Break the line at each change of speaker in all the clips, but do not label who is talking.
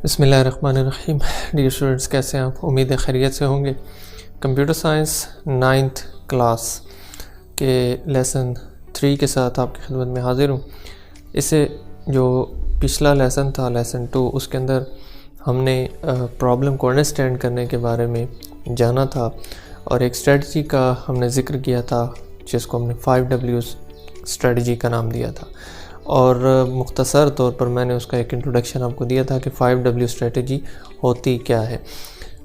बिस्मिल्लाहिर्रहमानिर्रहीम। Dear students, कैसे हैं आप? उम्मीद है खैरियत से होंगे। कंप्यूटर साइंस 9th क्लास के लेसन 3 के साथ आपकी खिदमत में हाज़िर हूँ। इससे जो पिछला लेसन था, लेसन 2, उसके अंदर हमने प्रॉब्लम को अंडरस्टैंड करने के बारे में जाना था और एक स्ट्रेटजी का हमने ज़िक्र किया था जिसको हमने 5W स्ट्रेटजी का नाम दिया था। और मुख्तसर तौर पर मैंने उसका एक इंट्रोडक्शन आपको दिया था कि 5W स्ट्रेटजी होती क्या है।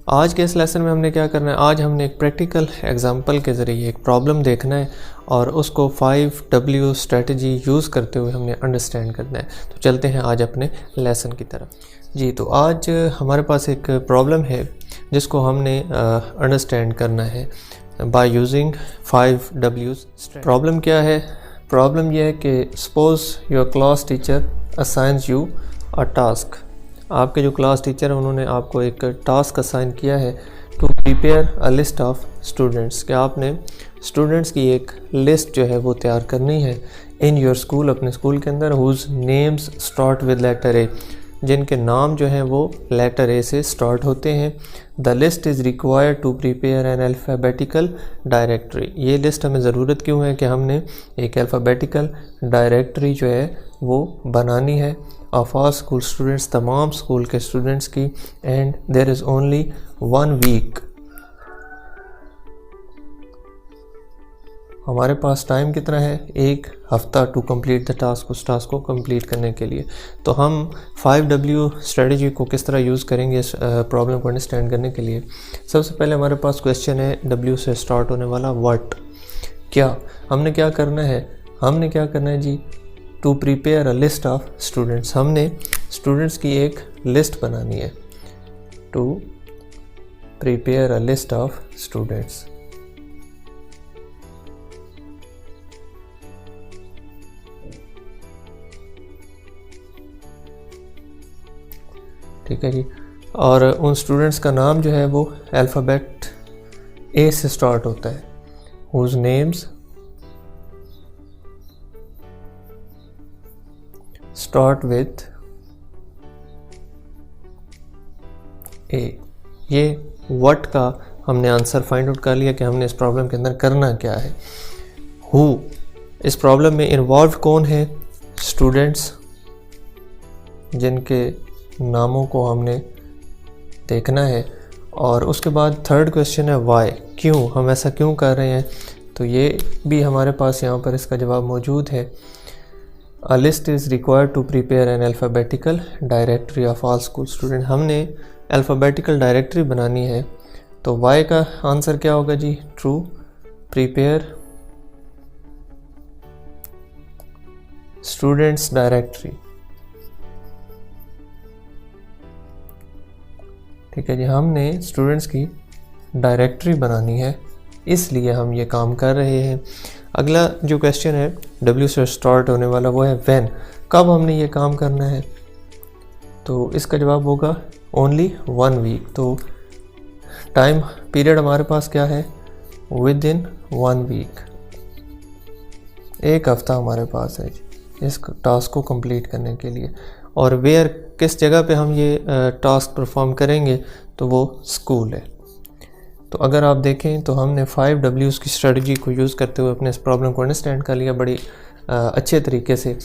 आज के इस लेसन में हमने क्या करना है, आज हमने एक प्रैक्टिकल एग्जांपल के ज़रिए एक प्रॉब्लम देखना है और उसको 5W स्ट्रेटजी यूज़ करते हुए हमने अंडरस्टैंड करना है। तो चलते हैं आज अपने लेसन की तरफ। जी, तो आज हमारे पास एक प्रॉब्लम है जिसको हमने अंडरस्टैंड करना है बाय यूजिंग 5W। प्रॉब्लम क्या है? प्रॉब्लम यह है कि suppose your class teacher assigns you a task. आपके जो क्लास टीचर हैं उन्होंने आपको एक टास्क असाइन किया है to prepare a list of students, कि आपने स्टूडेंट्स की एक लिस्ट जो है वो तैयार करनी है इन योर स्कूल, अपने स्कूल के अंदर, whose names start with letter A, जिनके नाम जो हैं वो लेटर ए से स्टार्ट होते हैं। The list is required to prepare an alphabetical directory. ये लिस्ट हमें ज़रूरत क्यों है कि हमने एक अल्फ़ाबेटिकल डायरेक्टरी जो है वो बनानी है ऑफ ऑल स्कूल स्टूडेंट्स, तमाम स्कूल के स्टूडेंट्स की। And there is only 1 week. हमारे पास टाइम कितना है? 1 हफ़्ता टू कंप्लीट द टास्क, उस टास्क को कंप्लीट करने के लिए। तो हम 5W स्ट्रेटजी को किस तरह यूज़ करेंगे इस प्रॉब्लम को अंडरस्टैंड करने के लिए? सबसे पहले हमारे पास क्वेश्चन है W से स्टार्ट होने वाला, व्हाट, क्या। हमने क्या करना है जी, to prepare a list of students. हमने स्टूडेंट्स की एक लिस्ट बनानी है, to prepare a list of students. ठीक है जी। और उन स्टूडेंट्स का नाम जो है वो अल्फ़ाबेट ए से स्टार्ट होता है, हुज नेम्स स्टार्ट विथ ए। ये व्हाट का हमने आंसर फाइंड आउट कर लिया कि हमने इस प्रॉब्लम के अंदर करना क्या है। हु, इस प्रॉब्लम में इन्वॉल्व कौन है? स्टूडेंट्स, जिनके नामों को हमने देखना है। और उसके बाद थर्ड क्वेश्चन है वाई, क्यों, हम ऐसा क्यों कर रहे हैं? तो ये भी हमारे पास यहाँ पर इसका जवाब मौजूद है। A list is required to prepare an alphabetical directory of all school student. हमने अल्फ़ाबेटिकल डायरेक्टरी बनानी है, तो वाई का आंसर क्या होगा जी? To prepare students directory. ठीक है जी, हमने स्टूडेंट्स की डायरेक्टरी बनानी है, इसलिए हम ये काम कर रहे हैं। अगला जो क्वेश्चन है W से स्टार्ट होने वाला, वो है व्हेन, कब हमने ये काम करना है? तो इसका जवाब होगा ओनली 1 वीक। तो टाइम पीरियड हमारे पास क्या है? विद इन 1 वीक, 1 हफ़्ता हमारे पास है इस टास्क को कंप्लीट करने के लिए। और वेयर, किस जगह पे हम ये टास्क परफॉर्म करेंगे? तो वो स्कूल है। तो अगर आप देखें तो हमने 5Ws की स्ट्रेटजी को यूज़ करते हुए अपने इस प्रॉब्लम को अंडरस्टैंड कर लिया बड़ी अच्छे तरीके से।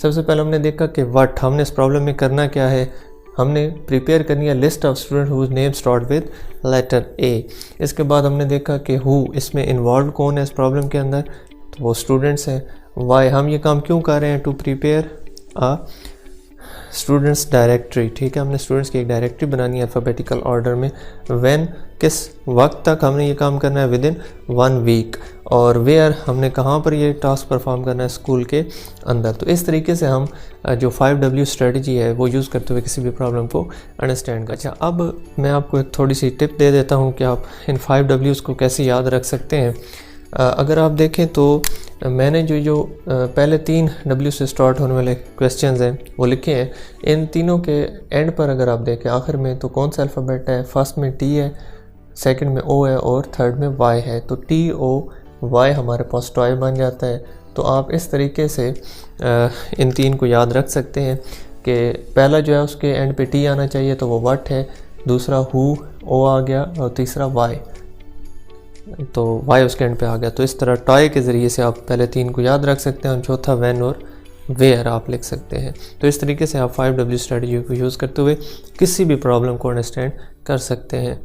सबसे पहले हमने देखा कि व्हाट, हमने इस प्रॉब्लम में करना क्या है? हमने प्रिपेयर करनी है list of student whose name start with letter A. इसके बाद हमने देखा कि हु, इसमें इन्वॉल्व कौन है इस प्रॉब्लम के अंदर? तो वो स्टूडेंट्स हैं। वाई, हम ये काम क्यों कर रहे हैं? To prepare a students directory. ठीक है, हमने स्टूडेंट्स की एक डायरेक्टरी बनानी है अल्फ़ाबेटिकल ऑर्डर में। व्हेन, किस वक्त तक हमने ये काम करना है? Within 1 week. और वेयर, हमने कहाँ पर ये टास्क परफॉर्म करना है? स्कूल के अंदर। तो इस तरीके से हम जो 5W स्ट्रेटजी है वो यूज़ करते हुए किसी भी प्रॉब्लम को अंडरस्टैंड कर। अच्छा, अब मैं आपको एक थोड़ी सी टिप दे देता हूँ कि आप इन 5Ws को कैसे याद रख सकते हैं। अगर आप देखें तो मैंने जो पहले 3 W से स्टार्ट होने वाले क्वेश्चंस हैं वो लिखे हैं। इन तीनों के एंड पर अगर आप देखें आखिर में, तो कौन सा अल्फ़ाबेट है? फर्स्ट में T है, सेकंड में O है और थर्ड में Y है। तो TOY हमारे पास टॉय बन जाता है। तो आप इस तरीके से इन 3 को याद रख सकते हैं। कि पहला जो है उसके एंड पे टी आना चाहिए तो वो व्हाट है, दूसरा हु ओ आ गया और तीसरा वाई, तो वाई उसके एंड पे आ गया। तो इस तरह टॉय के ज़रिए से आप पहले 3 को याद रख सकते हैं और चौथा व्हेन और वेयर आप लिख सकते हैं। तो इस तरीके से आप 5W स्ट्रेटजी को यूज़ करते हुए किसी भी प्रॉब्लम को अंडरस्टैंड कर सकते हैं।